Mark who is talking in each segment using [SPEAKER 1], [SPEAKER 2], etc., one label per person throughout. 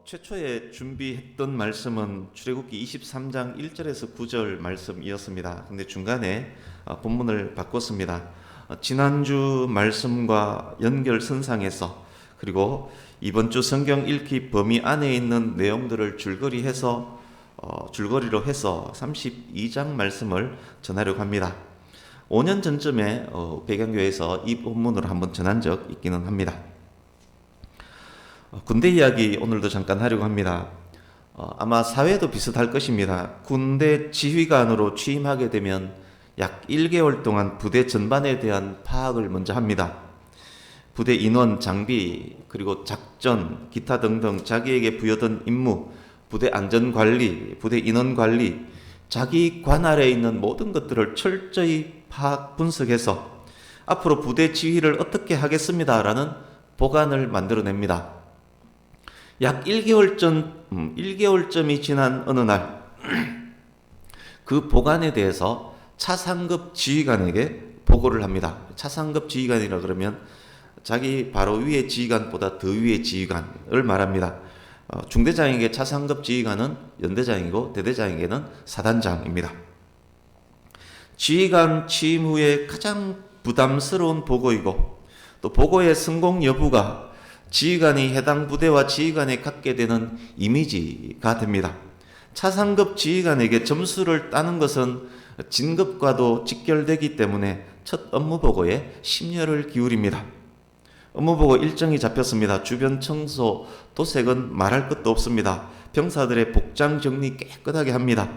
[SPEAKER 1] 최초에 준비했던 말씀은 출애굽기 23장 1절에서 9절 말씀이었습니다. 근데 중간에 본문을 바꿨습니다. 지난주 말씀과 연결선상에서 그리고 이번 주 성경 읽기 범위 안에 있는 내용들을 줄거리로 해서 32장 말씀을 전하려고 합니다. 5년 전쯤에 배경교회에서 이 본문으로 한번 전한 적 있기는 합니다. 군대 이야기 오늘도 잠깐 하려고 합니다. 아마 사회도 비슷할 것입니다. 군대 지휘관으로 취임하게 되면 약 1개월 동안 부대 전반에 대한 파악을 먼저 합니다. 부대 인원, 장비, 그리고 작전, 기타 등등 자기에게 부여된 임무, 부대 안전관리, 부대 인원관리, 자기 관할에 있는 모든 것들을 철저히 파악, 분석해서 앞으로 부대 지휘를 어떻게 하겠습니다라는 보관을 만들어냅니다. 약 1개월쯤이 지난 어느 날, 그 보관에 대해서 차상급 지휘관에게 보고를 합니다. 차상급 지휘관이라 그러면 자기 바로 위의 지휘관보다 더 위의 지휘관을 말합니다. 중대장에게 차상급 지휘관은 연대장이고 대대장에게는 사단장입니다. 지휘관 취임 후에 가장 부담스러운 보고이고 또 보고의 성공 여부가 지휘관이 해당 부대와 지휘관에 갖게 되는 이미지가 됩니다. 차상급 지휘관에게 점수를 따는 것은 진급과도 직결되기 때문에 첫 업무보고에 심려를 기울입니다. 업무보고 일정이 잡혔습니다. 주변 청소, 도색은 말할 것도 없습니다. 병사들의 복장 정리 깨끗하게 합니다.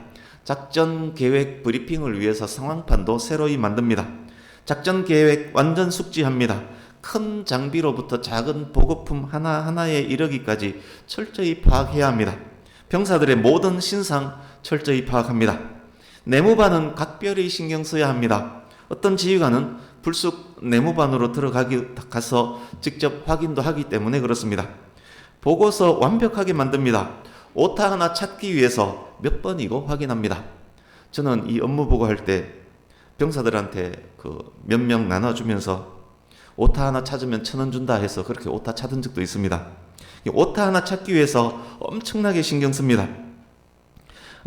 [SPEAKER 1] 작전 계획 브리핑을 위해서 상황판도 새로이 만듭니다. 작전 계획 완전 숙지합니다. 큰 장비로부터 작은 보급품 하나하나에 이르기까지 철저히 파악해야 합니다. 병사들의 모든 신상 철저히 파악합니다. 내무반은 각별히 신경 써야 합니다. 어떤 지휘관은 불쑥 내무반으로 들어가서 직접 확인도 하기 때문에 그렇습니다. 보고서 완벽하게 만듭니다. 오타 하나 찾기 위해서 몇 번이고 확인합니다. 저는 이 업무 보고할 때 병사들한테 몇 명 나눠주면서 오타 하나 찾으면 1,000원 준다 해서 그렇게 오타 찾은 적도 있습니다. 오타 하나 찾기 위해서 엄청나게 신경 씁니다.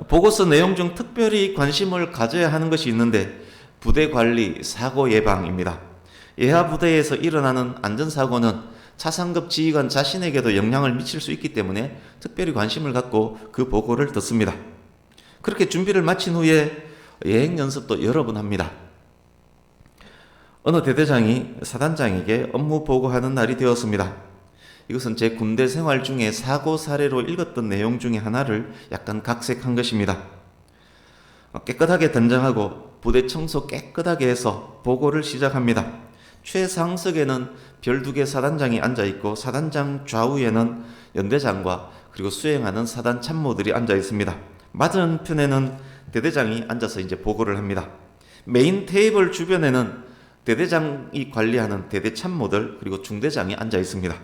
[SPEAKER 1] 보고서 내용 중 특별히 관심을 가져야 하는 것이 있는데 부대 관리, 사고 예방입니다. 예하 부대에서 일어나는 안전사고는 차상급 지휘관 자신에게도 영향을 미칠 수 있기 때문에 특별히 관심을 갖고 그 보고를 듣습니다. 그렇게 준비를 마친 후에 예행 연습도 여러 번 합니다. 어느 대대장이 사단장에게 업무 보고하는 날이 되었습니다. 이것은 제 군대 생활 중에 사고 사례로 읽었던 내용 중에 하나를 약간 각색한 것입니다. 깨끗하게 단장하고 부대 청소 깨끗하게 해서 보고를 시작합니다. 최상석에는 별 2개 사단장이 앉아있고 사단장 좌우에는 연대장과 그리고 수행하는 사단 참모들이 앉아있습니다. 맞은편에는 대대장이 앉아서 이제 보고를 합니다. 메인 테이블 주변에는 대대장이 관리하는 대대 참모들 그리고 중대장이 앉아 있습니다.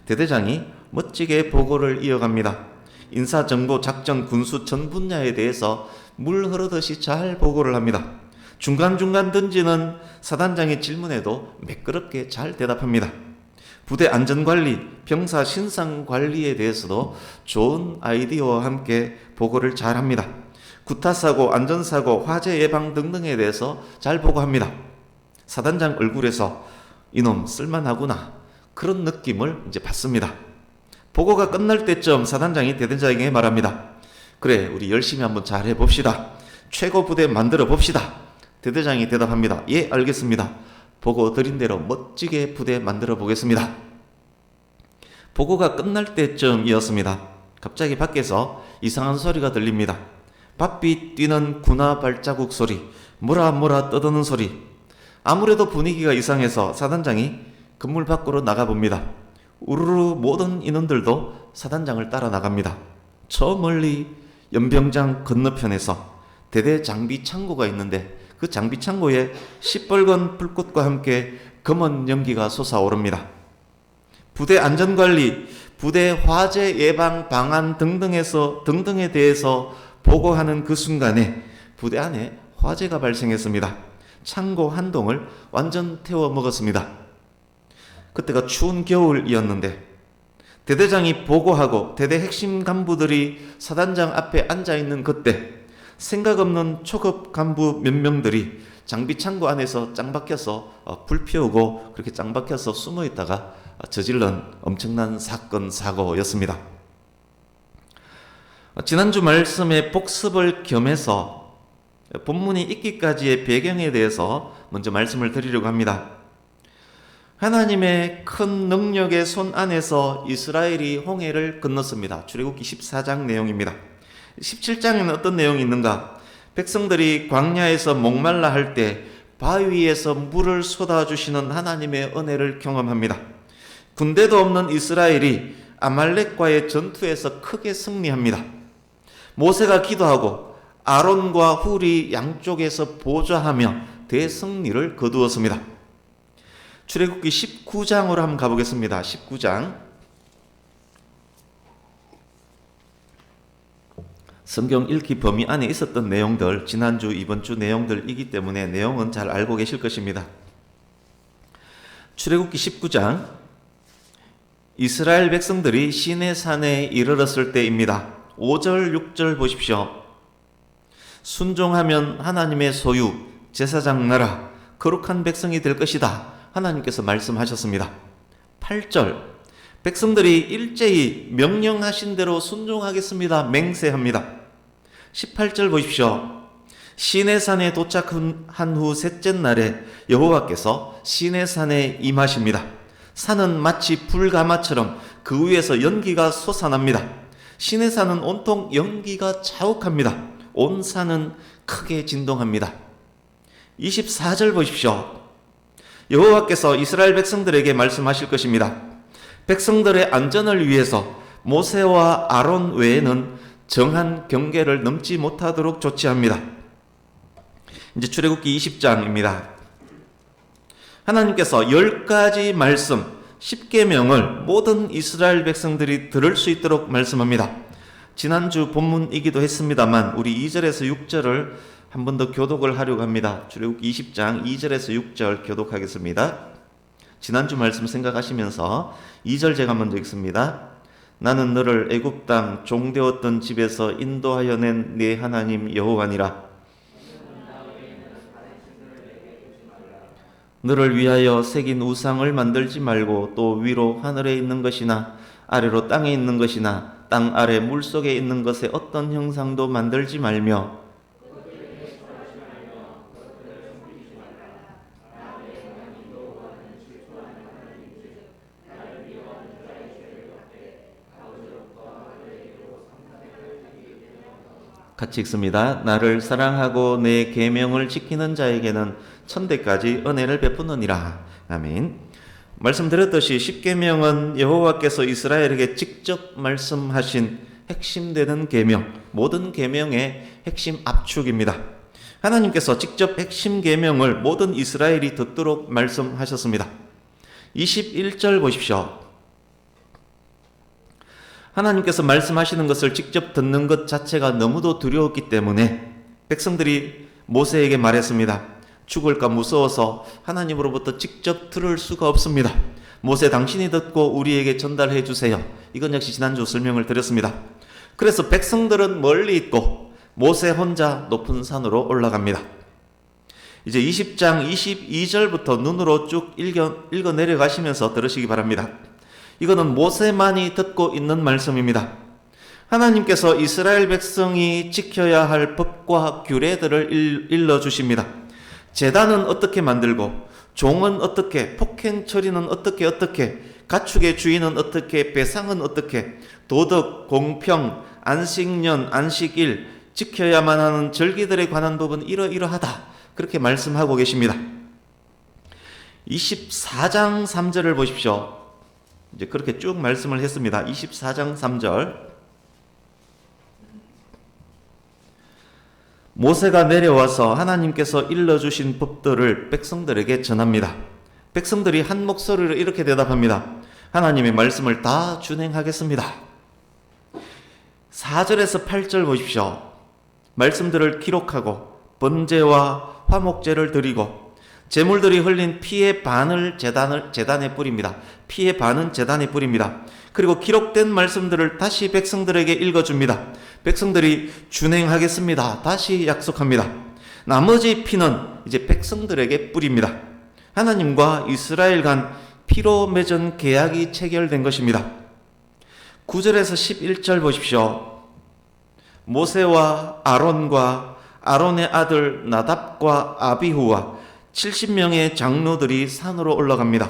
[SPEAKER 1] 대대장이 멋지게 보고를 이어갑니다. 인사, 정보, 작전, 군수 전 분야에 대해서 물 흐르듯이 잘 보고를 합니다. 중간중간 던지는 사단장의 질문에도 매끄럽게 잘 대답합니다. 부대 안전관리, 병사 신상관리에 대해서도 좋은 아이디어와 함께 보고를 잘 합니다. 구타사고, 안전사고, 화재 예방 등등에 대해서 잘 보고합니다. 사단장 얼굴에서 이놈 쓸만하구나 그런 느낌을 이제 받습니다. 보고가 끝날 때쯤 사단장이 대대장에게 말합니다. 그래, 우리 열심히 한번 잘 해봅시다. 최고 부대 만들어 봅시다. 대대장이 대답합니다. 예, 알겠습니다. 보고 드린 대로 멋지게 부대 만들어 보겠습니다. 보고가 끝날 때쯤이었습니다. 갑자기 밖에서 이상한 소리가 들립니다. 바삐 뛰는 군화 발자국 소리, 뭐라 떠드는 소리. 아무래도 분위기가 이상해서 사단장이 건물 밖으로 나가봅니다. 우르르 모든 인원들도 사단장을 따라 나갑니다. 저 멀리 연병장 건너편에서 대대 장비 창고가 있는데 그 장비 창고에 시뻘건 불꽃과 함께 검은 연기가 솟아오릅니다. 부대 안전관리, 부대 화재 예방 방안 등등에 대해서 보고하는 그 순간에 부대 안에 화재가 발생했습니다. 창고 한 동을 완전 태워 먹었습니다. 그때가 추운 겨울이었는데 대대장이 보고하고 대대 핵심 간부들이 사단장 앞에 앉아있는 그때 생각 없는 초급 간부 몇 명들이 장비 창고 안에서 짱 박혀서 불 피우고 그렇게 짱 박혀서 숨어 있다가 저질른 엄청난 사건 사고였습니다. 지난주 말씀의 복습을 겸해서 본문이 있기까지의 배경에 대해서 먼저 말씀을 드리려고 합니다. 하나님의 큰 능력의 손 안에서 이스라엘이 홍해를 건넜습니다. 출애굽기 14장 내용입니다. 17장에는 어떤 내용이 있는가? 백성들이 광야에서 목말라 할 때 바위 위에서 물을 쏟아주시는 하나님의 은혜를 경험합니다. 군대도 없는 이스라엘이 아말렉과의 전투에서 크게 승리합니다. 모세가 기도하고 아론과 훌이 양쪽에서 보좌하며 대승리를 거두었습니다. 출애굽기 19장으로 한번 가보겠습니다. 19장. 성경 읽기 범위 안에 있었던 내용들, 지난주, 이번주 내용들이기 때문에 내용은 잘 알고 계실 것입니다. 출애굽기 19장, 이스라엘 백성들이 시내산에 이르렀을 때입니다. 5절, 6절 보십시오. 순종하면 하나님의 소유, 제사장 나라, 거룩한 백성이 될 것이다. 하나님께서 말씀하셨습니다. 8절, 백성들이 일제히 명령하신 대로 순종하겠습니다. 맹세합니다. 18절 보십시오. 시내산에 도착한 후 셋째 날에 여호와께서 시내산에 임하십니다. 산은 마치 불가마처럼 그 위에서 연기가 솟아납니다. 시내산은 온통 연기가 자욱합니다. 온 산은 크게 진동합니다. 24절 보십시오. 여호와께서 이스라엘 백성들에게 말씀하실 것입니다. 백성들의 안전을 위해서 모세와 아론 외에는 정한 경계를 넘지 못하도록 조치합니다. 이제 출애굽기 20장입니다. 하나님께서 10가지 말씀, 10계명을 모든 이스라엘 백성들이 들을 수 있도록 말씀합니다. 지난주 본문이기도 했습니다만 우리 2절에서 6절을 한 번 더 교독을 하려고 합니다. 출애굽기 20장 2절에서 6절 교독하겠습니다. 지난주 말씀 생각하시면서 2절 제가 먼저 읽습니다. 나는 너를 애굽 땅 종되었던 집에서 인도하여 낸 네 하나님 여호와니라. 너를 위하여 새긴 우상을 만들지 말고 또 위로 하늘에 있는 것이나 아래로 땅에 있는 것이나 땅 아래 물속에 있는 것에 어떤 형상도 만들지 말며 같이 읽습니다. 나를 사랑하고 내 계명을 지키는 자에게는 천대까지 은혜를 베푸느니라. 아멘. 말씀드렸듯이 10계명은 여호와께서 이스라엘에게 직접 말씀하신 핵심되는 계명, 모든 계명의 핵심 압축입니다. 하나님께서 직접 핵심 계명을 모든 이스라엘이 듣도록 말씀하셨습니다. 21절 보십시오. 하나님께서 말씀하시는 것을 직접 듣는 것 자체가 너무도 두려웠기 때문에 백성들이 모세에게 말했습니다. 죽을까 무서워서 하나님으로부터 직접 들을 수가 없습니다. 모세 당신이 듣고 우리에게 전달해 주세요. 이건 역시 지난주 설명을 드렸습니다. 그래서 백성들은 멀리 있고 모세 혼자 높은 산으로 올라갑니다. 이제 20장 22절부터 눈으로 쭉 읽어 내려가시면서 들으시기 바랍니다. 이거는 모세만이 듣고 있는 말씀입니다. 하나님께서 이스라엘 백성이 지켜야 할 법과 규례들을 일러주십니다. 제단은 어떻게 만들고, 종은 어떻게, 폭행 처리는 어떻게, 가축의 주인은 어떻게, 배상은 어떻게, 도덕, 공평, 안식년, 안식일, 지켜야만 하는 절기들에 관한 법은 이러이러하다. 그렇게 말씀하고 계십니다. 24장 3절을 보십시오. 이제 그렇게 쭉 말씀을 했습니다. 24장 3절. 모세가 내려와서 하나님께서 일러주신 법들을 백성들에게 전합니다. 백성들이 한 목소리로 이렇게 대답합니다. 하나님의 말씀을 다 준행하겠습니다. 4절에서 8절 보십시오. 말씀들을 기록하고 번제와 화목제를 드리고 제물들이 흘린 피의 반을 제단에 뿌립니다. 피의 반은 제단에 뿌립니다. 그리고 기록된 말씀들을 다시 백성들에게 읽어줍니다. 백성들이 준행하겠습니다. 다시 약속합니다. 나머지 피는 이제 백성들에게 뿌립니다. 하나님과 이스라엘 간 피로 맺은 계약이 체결된 것입니다. 9절에서 11절 보십시오. 모세와 아론과 아론의 아들 나답과 아비후와 70명의 장로들이 산으로 올라갑니다.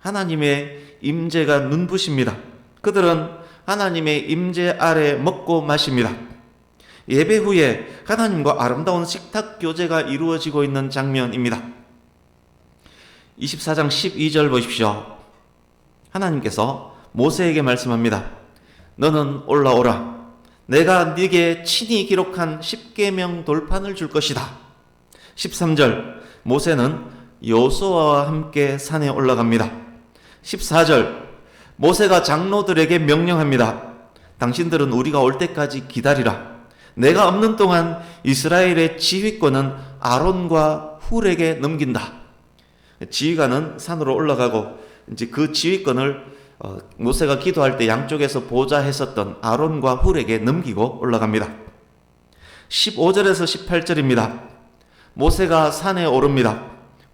[SPEAKER 1] 하나님의 임재가 눈부십니다. 그들은 하나님의 임재 아래 먹고 마십니다. 예배 후에 하나님과 아름다운 식탁 교제가 이루어지고 있는 장면입니다. 24장 12절 보십시오. 하나님께서 모세에게 말씀합니다. 너는 올라오라. 내가 네게 친히 기록한 십계명 돌판을 줄 것이다. 13절 모세는 여호수아와 함께 산에 올라갑니다. 14절 모세가 장로들에게 명령합니다. 당신들은 우리가 올 때까지 기다리라. 내가 없는 동안 이스라엘의 지휘권은 아론과 훌에게 넘긴다. 지휘관은 산으로 올라가고 이제 그 지휘권을 모세가 기도할 때 양쪽에서 보좌했었던 아론과 훌에게 넘기고 올라갑니다. 15절에서 18절입니다. 모세가 산에 오릅니다.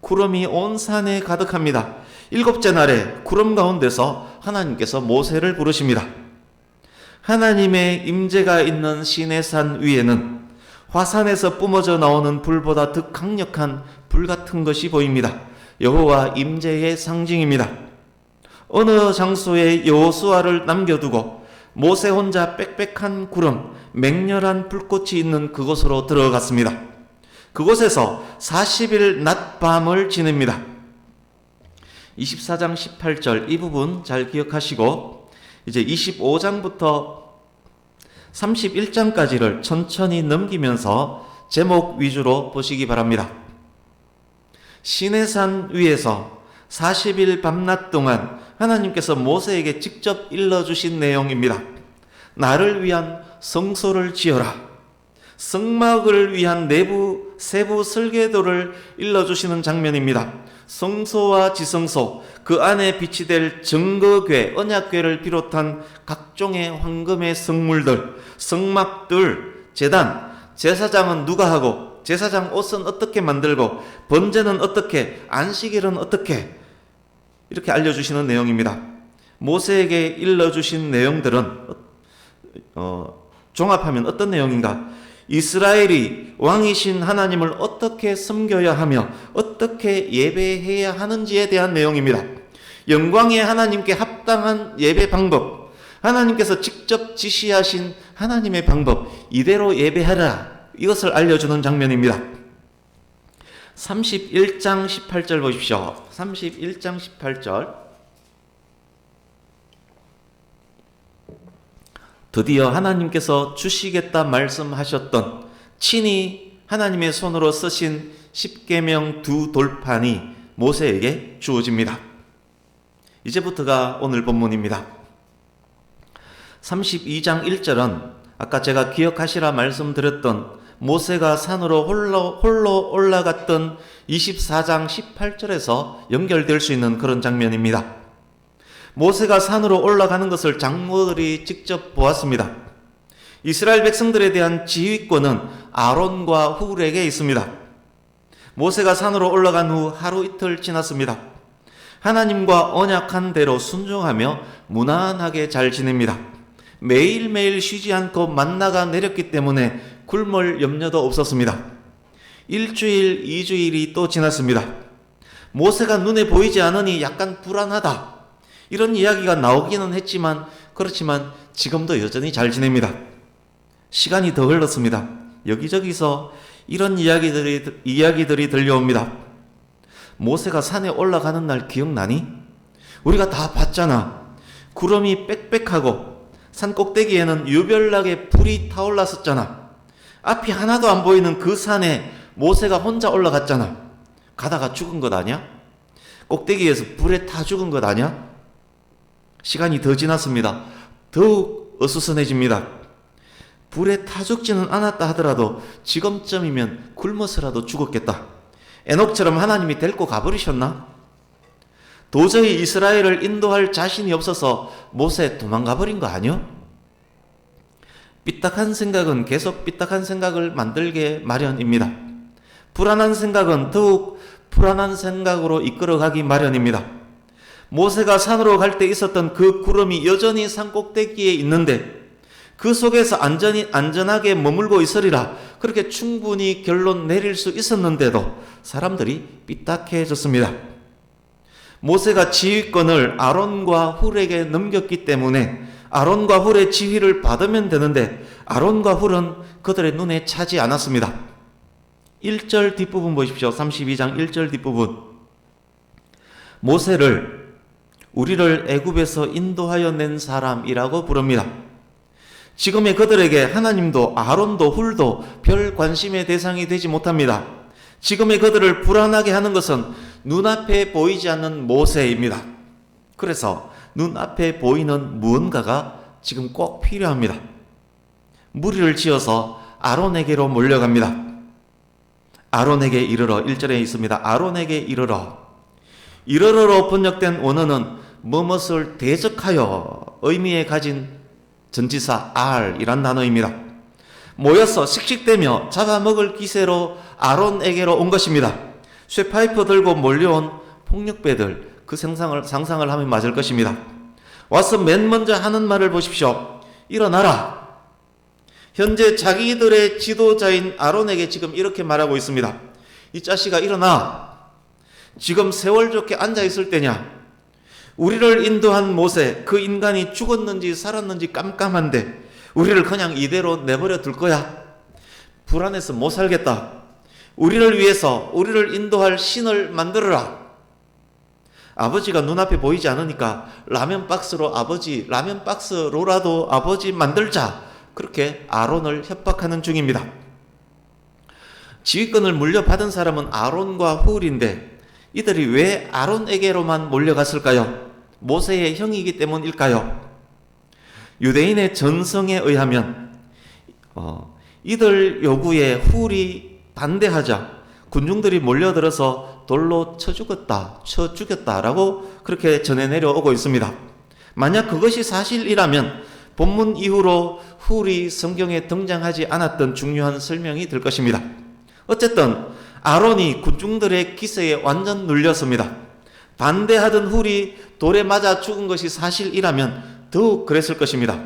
[SPEAKER 1] 구름이 온 산에 가득합니다. 7째 날에 구름 가운데서 하나님께서 모세를 부르십니다. 하나님의 임재가 있는 시내산 위에는 화산에서 뿜어져 나오는 불보다 더 강력한 불 같은 것이 보입니다. 여호와 임재의 상징입니다. 어느 장소에 여호수아를 남겨두고 모세 혼자 빽빽한 구름, 맹렬한 불꽃이 있는 그곳으로 들어갔습니다. 그곳에서 40일 낮밤을 지냅니다. 24장 18절 이 부분 잘 기억하시고 이제 25장부터 31장까지를 천천히 넘기면서 제목 위주로 보시기 바랍니다. 시내산 위에서 40일 밤낮 동안 하나님께서 모세에게 직접 일러주신 내용입니다. 나를 위한 성소를 지어라. 성막을 위한 세부 설계도를 일러주시는 장면입니다. 성소와 지성소, 그 안에 빛이 될 증거궤, 언약궤를 비롯한 각종의 황금의 성물들, 성막들, 제단, 제사장은 누가 하고, 제사장 옷은 어떻게 만들고, 번제는 어떻게, 안식일은 어떻게, 이렇게 알려주시는 내용입니다. 모세에게 일러주신 내용들은 종합하면 어떤 내용인가? 이스라엘이 왕이신 하나님을 어떻게 섬겨야 하며 어떻게 예배해야 하는지에 대한 내용입니다. 영광의 하나님께 합당한 예배 방법, 하나님께서 직접 지시하신 하나님의 방법, 이대로 예배하라, 이것을 알려주는 장면입니다. 31장 18절 보십시오. 31장 18절 드디어 하나님께서 주시겠다 말씀하셨던 친히 하나님의 손으로 쓰신 십계명 두 돌판이 모세에게 주어집니다. 이제부터가 오늘 본문입니다. 32장 1절은 아까 제가 기억하시라 말씀드렸던 모세가 산으로 홀로 올라갔던 24장 18절에서 연결될 수 있는 그런 장면입니다. 모세가 산으로 올라가는 것을 장로들이 직접 보았습니다. 이스라엘 백성들에 대한 지휘권은 아론과 훌에게 있습니다. 모세가 산으로 올라간 후 하루 이틀 지났습니다. 하나님과 언약한 대로 순종하며 무난하게 잘 지냅니다. 매일매일 쉬지 않고 만나가 내렸기 때문에 굶을 염려도 없었습니다. 일주일, 2주일이 또 지났습니다. 모세가 눈에 보이지 않으니 약간 불안하다, 이런 이야기가 나오기는 했지만 그렇지만 지금도 여전히 잘 지냅니다. 시간이 더 흘렀습니다. 여기저기서 이런 이야기들이 들려옵니다. 모세가 산에 올라가는 날 기억나니? 우리가 다 봤잖아. 구름이 빽빽하고 산 꼭대기에는 유별나게 불이 타올랐었잖아. 앞이 하나도 안 보이는 그 산에 모세가 혼자 올라갔잖아. 가다가 죽은 것 아니야? 꼭대기에서 불에 타 죽은 것 아니야? 시간이 더 지났습니다. 더욱 어수선해집니다. 불에 타 죽지는 않았다 하더라도 지금쯤이면 굶어서라도 죽었겠다. 에녹처럼 하나님이 데리고 가버리셨나? 도저히 이스라엘을 인도할 자신이 없어서 모세 도망가 버린 거 아니요? 삐딱한 생각은 계속 삐딱한 생각을 만들게 마련입니다. 불안한 생각은 더욱 불안한 생각으로 이끌어가기 마련입니다. 모세가 산으로 갈 때 있었던 그 구름이 여전히 산 꼭대기에 있는데 그 속에서 안전하게 머물고 있으리라 그렇게 충분히 결론 내릴 수 있었는데도 사람들이 삐딱해졌습니다. 모세가 지휘권을 아론과 훌에게 넘겼기 때문에 아론과 훌의 지휘를 받으면 되는데 아론과 훌은 그들의 눈에 차지 않았습니다. 1절 뒷부분 보십시오. 32장 1절 뒷부분. 모세를 우리를 애굽에서 인도하여 낸 사람이라고 부릅니다. 지금의 그들에게 하나님도 아론도 훌도 별 관심의 대상이 되지 못합니다. 지금의 그들을 불안하게 하는 것은 눈앞에 보이지 않는 모세입니다. 그래서 눈앞에 보이는 무언가가 지금 꼭 필요합니다. 무리를 지어서 아론에게로 몰려갑니다. 아론에게 이르러 1절에 있습니다. 아론에게 이르러. 이르러로 번역된 원어는 무엇을 대적하여 의미에 가진 전치사 R이란 단어입니다. 모여서 씩씩대며 잡아먹을 기세로 아론에게로 온 것입니다. 쇠파이프 들고 몰려온 폭력배들, 그 상상을 하면 맞을 것입니다. 와서 맨 먼저 하는 말을 보십시오. 일어나라. 현재 자기들의 지도자인 아론에게 지금 이렇게 말하고 있습니다. 이 자식아 일어나. 지금 세월 좋게 앉아있을 때냐? 우리를 인도한 모세, 그 인간이 죽었는지 살았는지 깜깜한데 우리를 그냥 이대로 내버려 둘 거야? 불안해서 못 살겠다. 우리를 위해서 우리를 인도할 신을 만들어라. 아버지가 눈앞에 보이지 않으니까 라면 박스로라도 아버지 만들자. 그렇게 아론을 협박하는 중입니다. 지휘권을 물려받은 사람은 아론과 훌인데 이들이 왜 아론에게로만 몰려갔을까요? 모세의 형이기 때문일까요? 유대인의 전성에 의하면 이들 요구에 훌이 반대하자 군중들이 몰려들어서 돌로 쳐 죽였다라고 그렇게 전해 내려오고 있습니다. 만약 그것이 사실이라면 본문 이후로 훌이 성경에 등장하지 않았던 중요한 설명이 될 것입니다. 어쨌든 아론이 군중들의 기세에 완전 눌렸습니다. 반대하던 훌이 돌에 맞아 죽은 것이 사실이라면 더욱 그랬을 것입니다.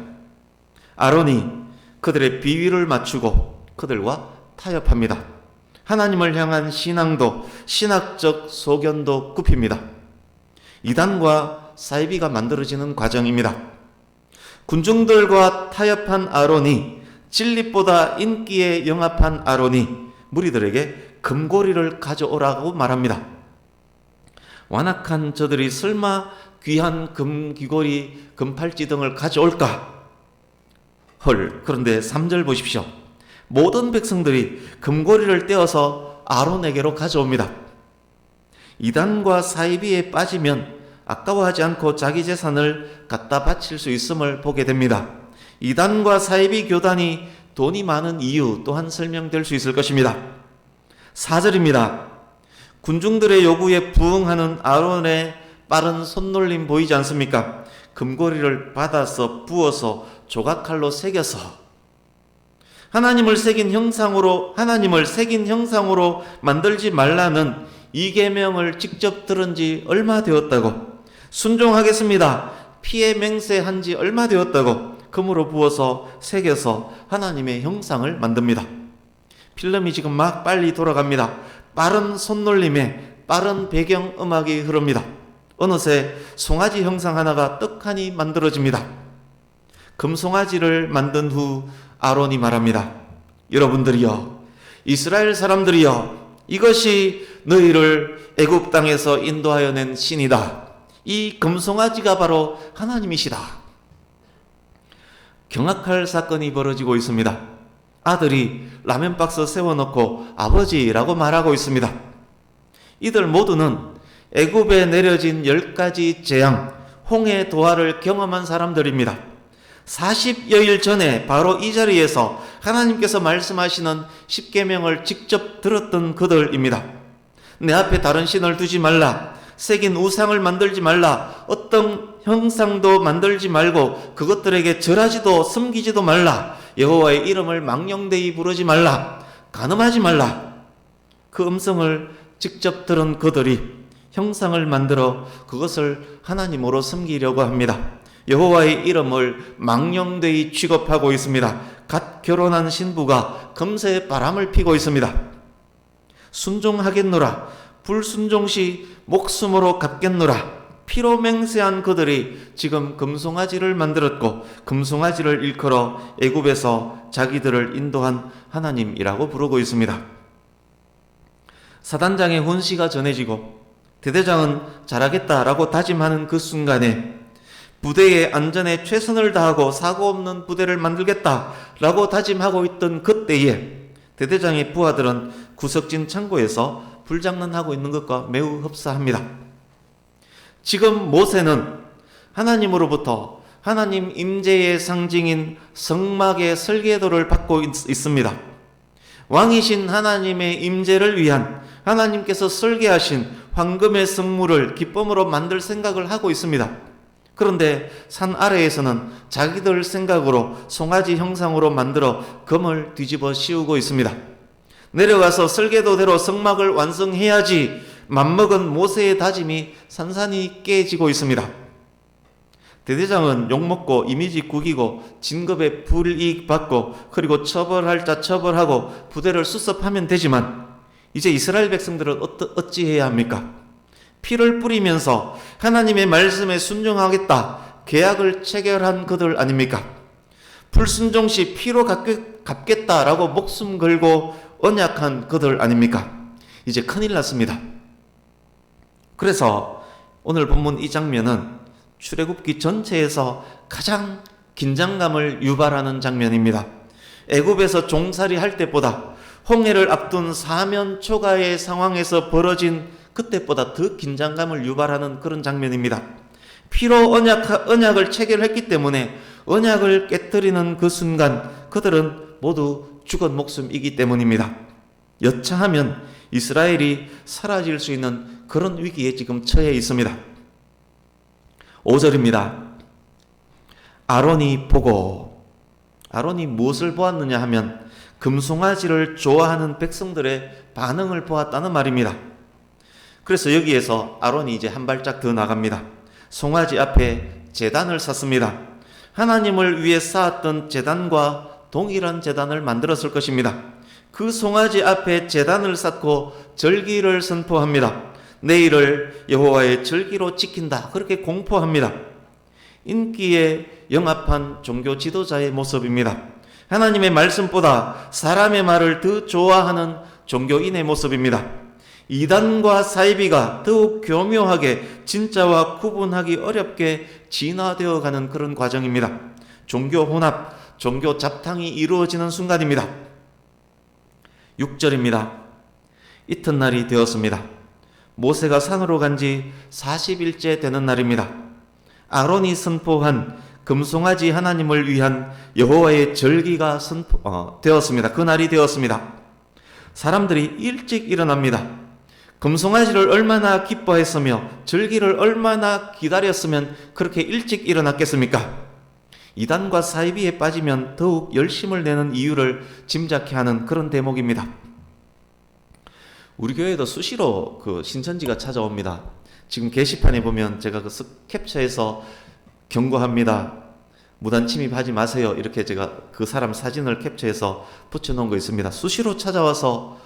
[SPEAKER 1] 아론이 그들의 비위를 맞추고 그들과 타협합니다. 하나님을 향한 신앙도 신학적 소견도 굽힙니다. 이단과 사이비가 만들어지는 과정입니다. 군중들과 타협한 아론이 진리보다 인기에 영합한 아론이 무리들에게 금고리를 가져오라고 말합니다. 완악한 저들이 설마 귀한 금귀고리, 금팔찌 등을 가져올까? 그런데 3절 보십시오. 모든 백성들이 금고리를 떼어서 아론에게로 가져옵니다. 이단과 사이비에 빠지면 아까워하지 않고 자기 재산을 갖다 바칠 수 있음을 보게 됩니다. 이단과 사이비 교단이 돈이 많은 이유 또한 설명될 수 있을 것입니다. 4절입니다. 군중들의 요구에 부응하는 아론의 빠른 손놀림 보이지 않습니까? 금고리를 받아서 부어서 조각칼로 새겨서 하나님을 새긴 형상으로 만들지 말라는 이 계명을 직접 들은 지 얼마 되었다고, 순종하겠습니다 피해 맹세한 지 얼마 되었다고 금으로 부어서 새겨서 하나님의 형상을 만듭니다. 필름이 지금 막 빨리 돌아갑니다. 빠른 손놀림에 빠른 배경음악이 흐릅니다. 어느새 송아지 형상 하나가 떡하니 만들어집니다. 금송아지를 만든 후 아론이 말합니다. 여러분들이여, 이스라엘 사람들이여, 이것이 너희를 애굽 땅에서 인도하여 낸 신이다. 이 금송아지가 바로 하나님이시다. 경악할 사건이 벌어지고 있습니다. 아들이 라면 박스 세워놓고 아버지라고 말하고 있습니다. 이들 모두는 애굽에 내려진 10가지 재앙, 홍해 도하를 경험한 사람들입니다. 40여일 전에 바로 이 자리에서 하나님께서 말씀하시는 십계명을 직접 들었던 그들입니다. 내 앞에 다른 신을 두지 말라. 새긴 우상을 만들지 말라. 어떤 형상도 만들지 말고 그것들에게 절하지도 섬기지도 말라. 여호와의 이름을 망령되이 부르지 말라. 간음하지 말라. 그 음성을 직접 들은 그들이 형상을 만들어 그것을 하나님으로 섬기려고 합니다. 여호와의 이름을 망령되이 취급하고 있습니다. 갓 결혼한 신부가 금세 바람을 피고 있습니다. 순종하겠노라. 불순종시 목숨으로 갚겠노라. 피로 맹세한 그들이 지금 금송아지를 만들었고 금송아지를 일컬어 애굽에서 자기들을 인도한 하나님이라고 부르고 있습니다. 사단장의 훈시가 전해지고 대대장은 잘하겠다라고 다짐하는 그 순간에 부대의 안전에 최선을 다하고 사고 없는 부대를 만들겠다라고 다짐하고 있던 그때에 대대장의 부하들은 구석진 창고에서 불장난하고 있는 것과 매우 흡사합니다. 지금 모세는 하나님으로부터 하나님 임재의 상징인 성막의 설계도를 받고 있습니다. 왕이신 하나님의 임재를 위한 하나님께서 설계하신 황금의 성물을 기쁨으로 만들 생각을 하고 있습니다. 그런데 산 아래에서는 자기들 생각으로 송아지 형상으로 만들어 금을 뒤집어 씌우고 있습니다. 내려가서 설계도대로 성막을 완성해야지 맘먹은 모세의 다짐이 산산이 깨지고 있습니다. 대대장은 욕먹고 이미지 구기고 진급에 불이익 받고 그리고 처벌할 자 처벌하고 부대를 수습하면 되지만 이제 이스라엘 백성들은 어찌해야 합니까? 피를 뿌리면서 하나님의 말씀에 순종하겠다 계약을 체결한 그들 아닙니까? 불순종시 피로 갚겠다라고 목숨 걸고 언약한 그들 아닙니까? 이제 큰일 났습니다. 그래서 오늘 본문 이 장면은 출애굽기 전체에서 가장 긴장감을 유발하는 장면입니다. 애굽에서 종살이 할 때보다 홍해를 앞둔 사면 초가의 상황에서 벌어진 그때보다 더 긴장감을 유발하는 그런 장면입니다. 피로 언약을 체결했기 때문에 언약을 깨뜨리는 그 순간 그들은 모두 죽은 목숨이기 때문입니다. 여차하면 이스라엘이 사라질 수 있는 그런 위기에 지금 처해 있습니다. 5절입니다. 아론이 무엇을 보았느냐 하면 금송아지를 좋아하는 백성들의 반응을 보았다는 말입니다. 그래서 여기에서 아론이 이제 한 발짝 더 나갑니다. 송아지 앞에 제단을 쌌습니다. 하나님을 위해 쌓았던 제단과 동일한 제단을 만들었을 것입니다. 그 송아지 앞에 제단을 쌓고 절기를 선포합니다. 내일을 여호와의 절기로 지킨다. 그렇게 공포합니다. 인기에 영합한 종교 지도자의 모습입니다. 하나님의 말씀보다 사람의 말을 더 좋아하는 종교인의 모습입니다. 이단과 사이비가 더욱 교묘하게 진짜와 구분하기 어렵게 진화되어 가는 그런 과정입니다. 종교 혼합, 종교 잡탕이 이루어지는 순간입니다. 6절입니다. 이튿날이 되었습니다. 모세가 산으로 간 지 40일째 되는 날입니다. 아론이 선포한 금송아지 하나님을 위한 여호와의 절기가 되었습니다. 그 날이 되었습니다. 사람들이 일찍 일어납니다. 금송아지를 얼마나 기뻐했으며 절기를 얼마나 기다렸으면 그렇게 일찍 일어났겠습니까? 이단과 사이비에 빠지면 더욱 열심을 내는 이유를 짐작케 하는 그런 대목입니다. 우리 교회도 수시로 그 신천지가 찾아옵니다. 지금 게시판에 보면 제가 그 캡처해서 경고합니다. 무단 침입하지 마세요. 이렇게 제가 그 사람 사진을 캡처해서 붙여놓은 거 있습니다. 수시로 찾아와서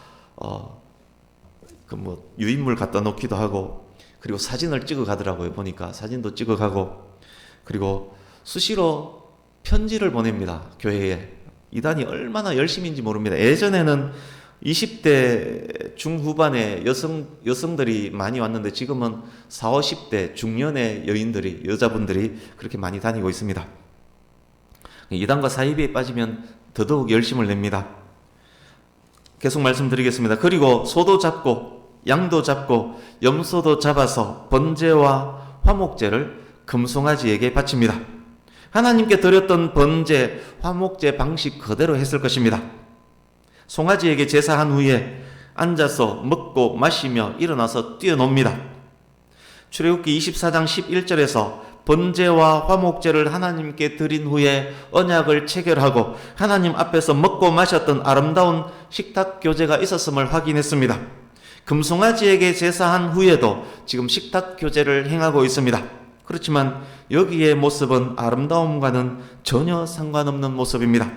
[SPEAKER 1] 유인물 갖다 놓기도 하고 그리고 사진을 찍어 가더라고요. 보니까 사진도 찍어 가고 그리고 수시로 편지를 보냅니다. 교회에. 이단이 얼마나 열심인지 모릅니다. 예전에는 20대 중후반의 여성들이 많이 왔는데 지금은 40, 50대 중년의 여자분들이 그렇게 많이 다니고 있습니다. 이단과 사이비에 빠지면 더더욱 열심을 냅니다. 계속 말씀드리겠습니다. 그리고 소도 잡고 양도 잡고 염소도 잡아서 번제와 화목제를 금송아지에게 바칩니다. 하나님께 드렸던 번제, 화목제 방식 그대로 했을 것입니다. 송아지에게 제사한 후에 앉아서 먹고 마시며 일어나서 뛰어놉니다. 출애굽기 24장 11절에서 번제와 화목제를 하나님께 드린 후에 언약을 체결하고 하나님 앞에서 먹고 마셨던 아름다운 식탁 교제가 있었음을 확인했습니다. 금송아지에게 제사한 후에도 지금 식탁 교제를 행하고 있습니다. 그렇지만 여기의 모습은 아름다움과는 전혀 상관없는 모습입니다.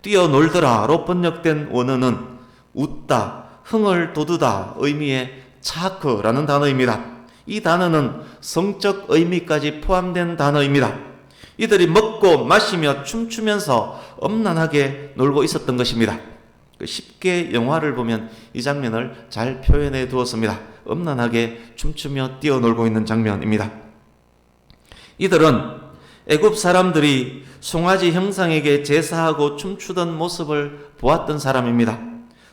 [SPEAKER 1] 뛰어놀더라로 번역된 원어는 웃다, 흥을 돋우다 의미의 차크라는 단어입니다. 이 단어는 성적 의미까지 포함된 단어입니다. 이들이 먹고 마시며 춤추면서 엄란하게 놀고 있었던 것입니다. 쉽게 영화를 보면 이 장면을 잘 표현해 두었습니다. 엄란하게 춤추며 뛰어놀고 있는 장면입니다. 이들은 애굽 사람들이 송아지 형상에게 제사하고 춤추던 모습을 보았던 사람입니다.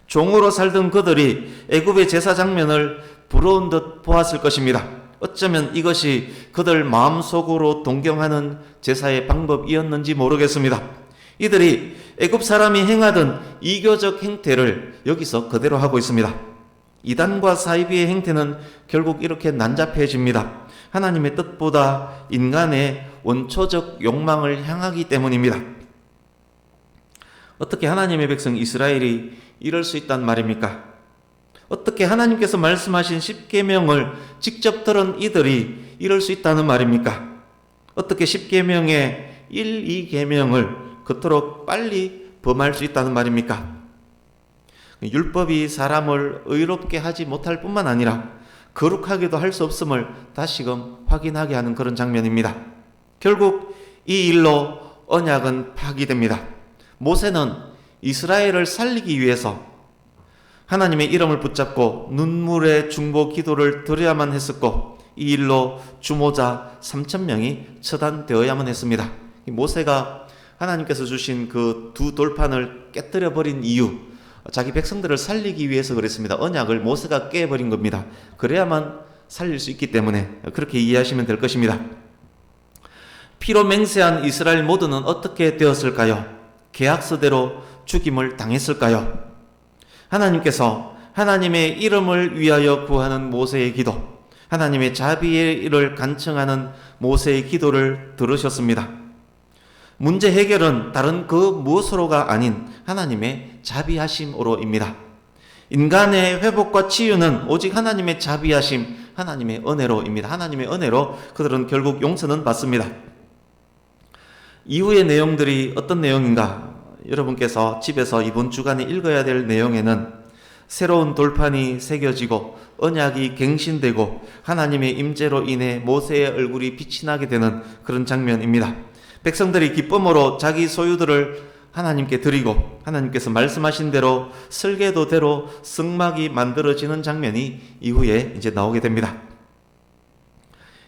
[SPEAKER 1] 종으로 살던 그들이 애굽의 제사 장면을 부러운 듯 보았을 것입니다. 어쩌면 이것이 그들 마음속으로 동경하는 제사의 방법이었는지 모르겠습니다. 이들이 애굽 사람이 행하던 이교적 행태를 여기서 그대로 하고 있습니다. 이단과 사이비의 행태는 결국 이렇게 난잡해집니다. 하나님의 뜻보다 인간의 원초적 욕망을 향하기 때문입니다. 어떻게 하나님의 백성 이스라엘이 이럴 수 있단 말입니까? 어떻게 하나님께서 말씀하신 10계명을 직접 들은 이들이 이럴 수 있다는 말입니까? 어떻게 10계명의 1, 2계명을 그토록 빨리 범할 수 있다는 말입니까? 율법이 사람을 의롭게 하지 못할 뿐만 아니라 거룩하게도 할 수 없음을 다시금 확인하게 하는 그런 장면입니다. 결국 이 일로 언약은 파기됩니다. 모세는 이스라엘을 살리기 위해서 하나님의 이름을 붙잡고 눈물의 중보 기도를 드려야만 했었고, 이 일로 주모자 3,000명이 처단되어야만 했습니다. 모세가 하나님께서 주신 그 두 돌판을 깨뜨려 버린 이유, 자기 백성들을 살리기 위해서 그랬습니다. 언약을 모세가 깨버린 겁니다. 그래야만 살릴 수 있기 때문에 그렇게 이해하시면 될 것입니다. 피로 맹세한 이스라엘 모두는 어떻게 되었을까요? 계약서대로 죽임을 당했을까요? 하나님께서 하나님의 이름을 위하여 구하는 모세의 기도, 하나님의 자비의 일을 간청하는 모세의 기도를 들으셨습니다. 문제 해결은 다른 그 무엇으로가 아닌 하나님의 자비하심으로입니다. 인간의 회복과 치유는 오직 하나님의 자비하심, 하나님의 은혜로입니다. 하나님의 은혜로 그들은 결국 용서는 받습니다. 이후의 내용들이 어떤 내용인가? 여러분께서 집에서 이번 주간에 읽어야 될 내용에는 새로운 돌판이 새겨지고 언약이 갱신되고 하나님의 임재로 인해 모세의 얼굴이 빛이 나게 되는 그런 장면입니다. 백성들이 기쁨으로 자기 소유들을 하나님께 드리고 하나님께서 말씀하신 대로 설계도대로 성막이 만들어지는 장면이 이후에 이제 나오게 됩니다.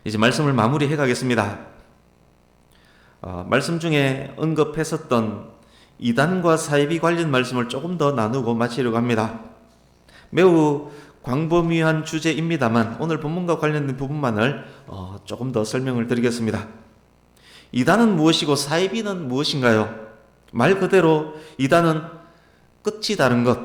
[SPEAKER 1] 이제 말씀을 마무리해 가겠습니다. 말씀 중에 언급했었던 이단과 사이비 관련 말씀을 조금 더 나누고 마치려고 합니다. 매우 광범위한 주제입니다만 오늘 본문과 관련된 부분만을 조금 더 설명을 드리겠습니다. 이단은 무엇이고 사이비는 무엇인가요? 말 그대로 이단은 끝이 다른 것,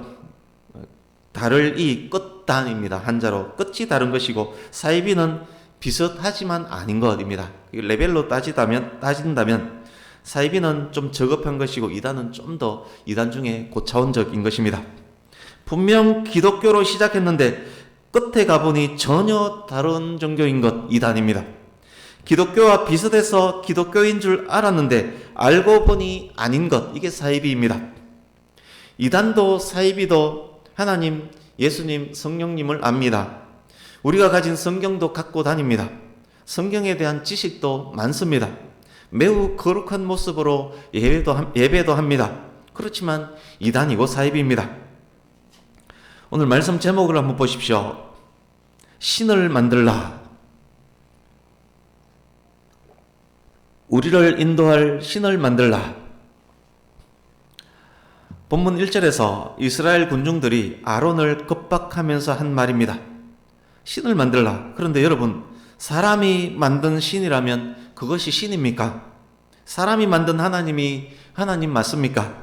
[SPEAKER 1] 다를 이 끝단입니다. 한자로 끝이 다른 것이고, 사이비는 비슷하지만 아닌 것입니다. 레벨로 따진다면 사이비는 좀 저급한 것이고 이단은 좀 더 이단 중에 고차원적인 것입니다. 분명 기독교로 시작했는데 끝에 가보니 전혀 다른 종교인 것, 이단입니다. 기독교와 비슷해서 기독교인 줄 알았는데 알고 보니 아닌 것, 이게 사이비입니다. 이단도 사이비도 하나님, 예수님, 성령님을 압니다. 우리가 가진 성경도 갖고 다닙니다. 성경에 대한 지식도 많습니다. 매우 거룩한 모습으로 예배도 합니다. 그렇지만 이단이고 사이비입니다. 오늘 말씀 제목을 한번 보십시오. 신을 만들라. 우리를 인도할 신을 만들라. 본문 1절에서 이스라엘 군중들이 아론을 겁박하면서 한 말입니다. 신을 만들라. 그런데 여러분, 사람이 만든 신이라면 그것이 신입니까? 사람이 만든 하나님이 하나님 맞습니까?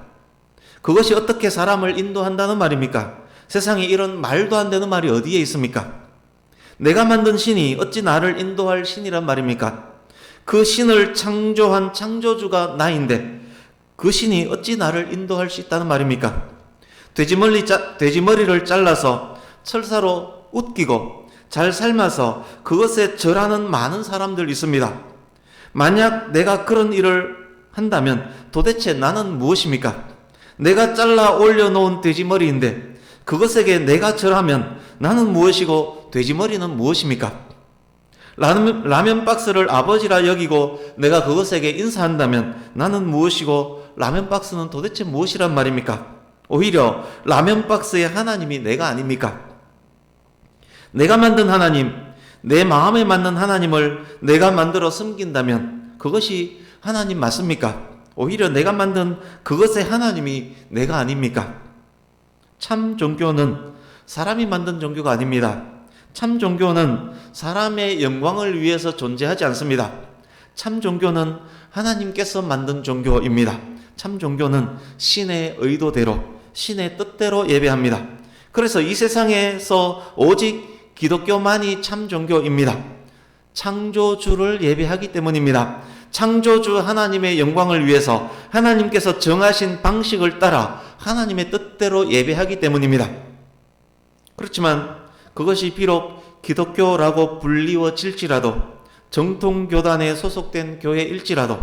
[SPEAKER 1] 그것이 어떻게 사람을 인도한다는 말입니까? 세상에 이런 말도 안 되는 말이 어디에 있습니까? 내가 만든 신이 어찌 나를 인도할 신이란 말입니까? 그 신을 창조한 창조주가 나인데 그 신이 어찌 나를 인도할 수 있다는 말입니까? 돼지머리를 잘라서 철사로 웃기고 잘 삶아서 그것에 절하는 많은 사람들 있습니다. 만약 내가 그런 일을 한다면 도대체 나는 무엇입니까? 내가 잘라 올려놓은 돼지머리인데 그것에게 내가 절하면 나는 무엇이고 돼지머리는 무엇입니까? 라면 박스를 아버지라 여기고 내가 그것에게 인사한다면 나는 무엇이고 라면 박스는 도대체 무엇이란 말입니까? 오히려 라면 박스의 하나님이 내가 아닙니까? 내가 만든 하나님, 내 마음에 맞는 하나님을 내가 만들어 섬긴다면 그것이 하나님 맞습니까? 오히려 내가 만든 그것의 하나님이 내가 아닙니까? 참 종교는 사람이 만든 종교가 아닙니다. 참 종교는 사람의 영광을 위해서 존재하지 않습니다. 참 종교는 하나님께서 만든 종교입니다. 참 종교는 신의 의도대로, 신의 뜻대로 예배합니다. 그래서 이 세상에서 오직 기독교만이 참 종교입니다. 창조주를 예배하기 때문입니다. 창조주 하나님의 영광을 위해서 하나님께서 정하신 방식을 따라 하나님의 뜻대로 예배하기 때문입니다. 그렇지만 그것이 비록 기독교라고 불리워질지라도 정통교단에 소속된 교회일지라도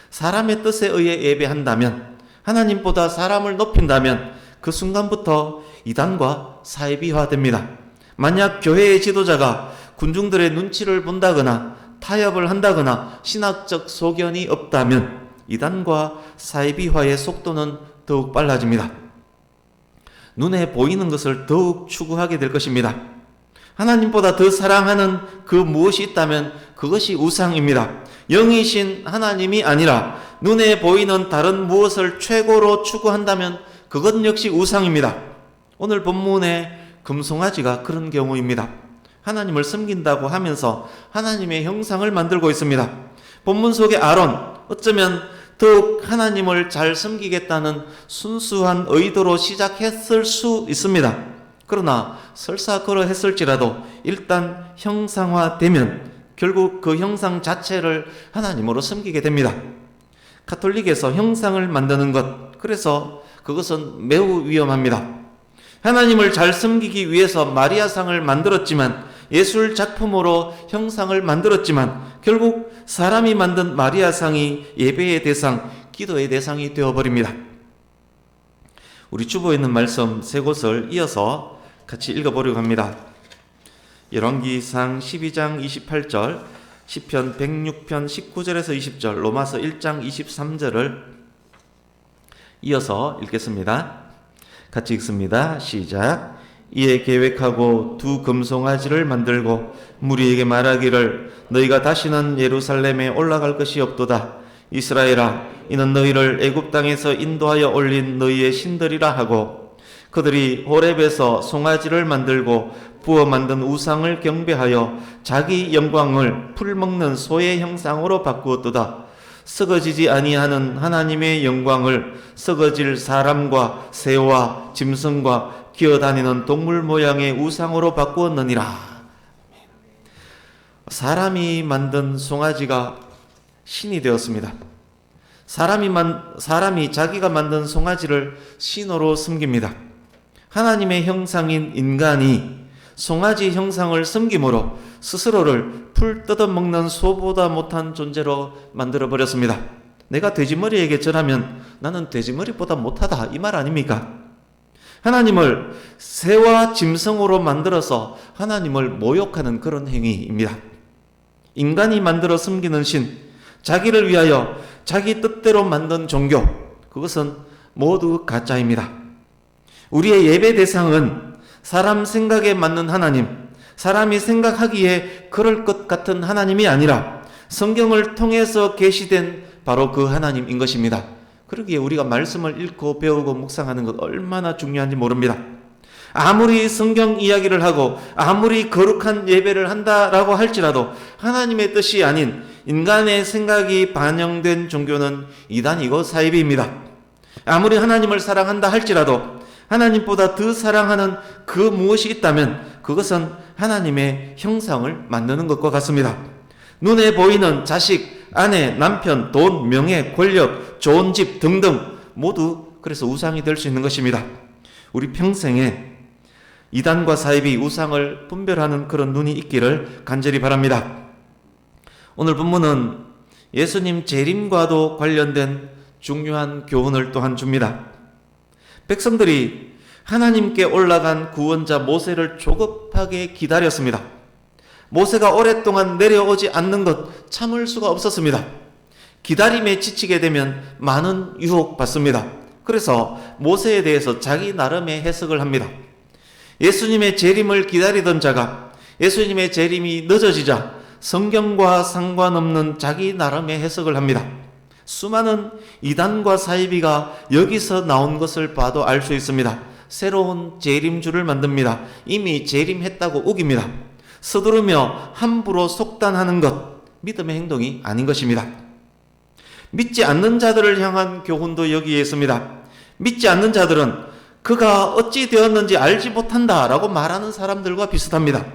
[SPEAKER 1] 사람의 뜻에 의해 예배한다면 하나님보다 사람을 높인다면 그 순간부터 이단과 사이비화됩니다. 만약 교회의 지도자가 군중들의 눈치를 본다거나 타협을 한다거나 신학적 소견이 없다면 이단과 사이비화의 속도는 더욱 빨라집니다. 눈에 보이는 것을 더욱 추구하게 될 것입니다. 하나님보다 더 사랑하는 그 무엇이 있다면 그것이 우상입니다. 영이신 하나님이 아니라 눈에 보이는 다른 무엇을 최고로 추구한다면 그것 역시 우상입니다. 오늘 본문의 금송아지가 그런 경우입니다. 하나님을 섬긴다고 하면서 하나님의 형상을 만들고 있습니다. 본문 속의 아론, 어쩌면 더욱 하나님을 잘 섬기겠다는 순수한 의도로 시작했을 수 있습니다. 그러나 설사 그러했을지라도 일단 형상화되면 결국 그 형상 자체를 하나님으로 섬기게 됩니다. 가톨릭에서 형상을 만드는 것, 그래서 그것은 매우 위험합니다. 하나님을 잘 섬기기 위해서 마리아상을 만들었지만 예술 작품으로 형상을 만들었지만 결국 사람이 만든 마리아상이 예배의 대상, 기도의 대상이 되어버립니다. 우리 주보에 있는 말씀 세 곳을 이어서 같이 읽어보려고 합니다. 열왕기상 12장 28절, 시편 106편 19절에서 20절, 로마서 1장 23절을 이어서 읽겠습니다. 같이 읽습니다. 시작. 이에 계획하고 두 금송아지를 만들고 무리에게 말하기를 너희가 다시는 예루살렘에 올라갈 것이 없도다. 이스라엘아, 이는 너희를 애굽 땅에서 인도하여 올린 너희의 신들이라 하고 그들이 호렙에서 송아지를 만들고 부어 만든 우상을 경배하여 자기 영광을 풀먹는 소의 형상으로 바꾸었도다. 썩어지지 아니하는 하나님의 영광을 썩어질 사람과 새와 짐승과 기어다니는 동물 모양의 우상으로 바꾸었느니라. 사람이 만든 송아지가 신이 되었습니다. 사람이 자기가 만든 송아지를 신으로 섬깁니다. 하나님의 형상인 인간이 송아지 형상을 섬김으로 스스로를 풀 뜯어먹는 소보다 못한 존재로 만들어버렸습니다. 내가 돼지머리에게 절하면 나는 돼지머리보다 못하다, 이 말 아닙니까? 하나님을 새와 짐승으로 만들어서 하나님을 모욕하는 그런 행위입니다. 인간이 만들어 섬기는 신, 자기를 위하여 자기 뜻대로 만든 종교, 그것은 모두 가짜입니다. 우리의 예배 대상은 사람 생각에 맞는 하나님, 사람이 생각하기에 그럴 것 같은 하나님이 아니라 성경을 통해서 계시된 바로 그 하나님인 것입니다. 그러기에 우리가 말씀을 읽고 배우고 묵상하는 것 얼마나 중요한지 모릅니다. 아무리 성경 이야기를 하고 아무리 거룩한 예배를 한다라고 할지라도 하나님의 뜻이 아닌 인간의 생각이 반영된 종교는 이단이고 사이비입니다. 아무리 하나님을 사랑한다 할지라도 하나님보다 더 사랑하는 그 무엇이 있다면 그것은 하나님의 형상을 만드는 것과 같습니다. 눈에 보이는 자식, 아내, 남편, 돈, 명예, 권력, 좋은 집 등등 모두 그래서 우상이 될 수 있는 것입니다. 우리 평생에 이단과 사입이 우상을 분별하는 그런 눈이 있기를 간절히 바랍니다. 오늘 본문은 예수님 재림과도 관련된 중요한 교훈을 또한 줍니다. 백성들이 하나님께 올라간 구원자 모세를 조급하게 기다렸습니다. 모세가 오랫동안 내려오지 않는 것 참을 수가 없었습니다. 기다림에 지치게 되면 많은 유혹받습니다. 그래서 모세에 대해서 자기 나름의 해석을 합니다. 예수님의 재림을 기다리던 자가 예수님의 재림이 늦어지자 성경과 상관없는 자기 나름의 해석을 합니다. 수많은 이단과 사이비가 여기서 나온 것을 봐도 알 수 있습니다. 새로운 재림주를 만듭니다. 이미 재림했다고 우깁니다. 서두르며 함부로 속단하는 것, 믿음의 행동이 아닌 것입니다. 믿지 않는 자들을 향한 교훈도 여기에 있습니다. 믿지 않는 자들은 그가 어찌 되었는지 알지 못한다라고 말하는 사람들과 비슷합니다.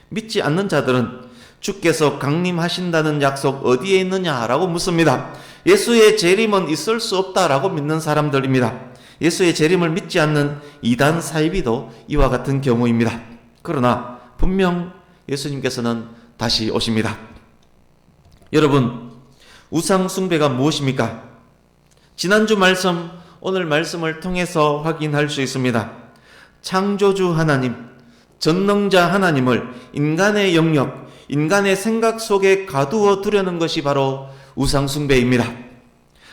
[SPEAKER 1] 믿지 않는 자들은 주께서 강림하신다는 약속 어디에 있느냐라고 묻습니다. 예수의 재림은 있을 수 없다라고 믿는 사람들입니다. 예수의 재림을 믿지 않는 이단 사이비도 이와 같은 경우입니다. 그러나 분명 예수님께서는 다시 오십니다. 여러분, 우상 숭배가 무엇입니까? 지난주 말씀, 오늘 말씀을 통해서 확인할 수 있습니다. 창조주 하나님, 전능자 하나님을 인간의 영역, 인간의 생각 속에 가두어 두려는 것이 바로 우상 숭배입니다.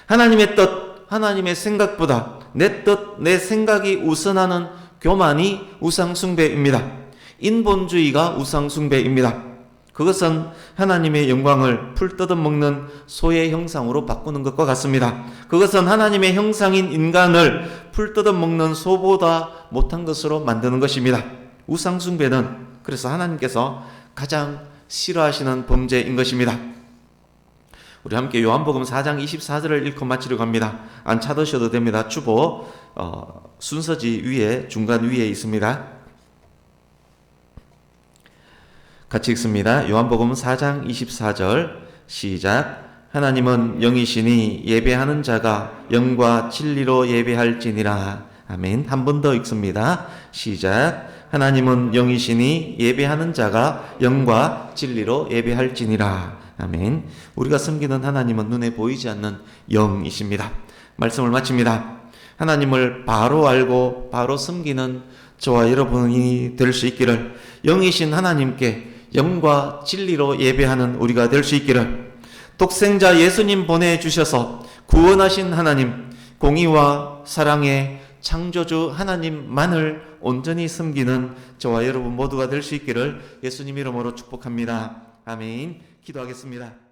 [SPEAKER 1] 하나님의 뜻, 하나님의 생각보다 내 뜻, 내 생각이 우선하는 교만이 우상 숭배입니다. 인본주의가 우상 숭배입니다. 그것은 하나님의 영광을 풀 뜯어먹는 소의 형상으로 바꾸는 것과 같습니다. 그것은 하나님의 형상인 인간을 풀 뜯어먹는 소보다 못한 것으로 만드는 것입니다. 우상 숭배는 그래서 하나님께서 가장 싫어하시는 범죄인 것입니다. 우리 함께 요한복음 4장 24절을 읽고 마치려고 합니다. 안 찾으셔도 됩니다. 주보 순서지 위에 중간 위에 있습니다. 같이 읽습니다. 요한복음 4장 24절 시작. 하나님은 영이시니 예배하는 자가 영과 진리로 예배할지니라. 아멘. 한 번 더 읽습니다. 시작. 하나님은 영이시니 예배하는 자가 영과 진리로 예배할지니라. 아멘. 우리가 섬기는 하나님은 눈에 보이지 않는 영이십니다. 말씀을 마칩니다. 하나님을 바로 알고 바로 섬기는 저와 여러분이 될 수 있기를, 영이신 하나님께 영과 진리로 예배하는 우리가 될 수 있기를, 독생자 예수님 보내주셔서 구원하신 하나님, 공의와 사랑의 창조주 하나님만을 온전히 섬기는 저와 여러분 모두가 될 수 있기를 예수님 이름으로 축복합니다. 아멘. 기도하겠습니다.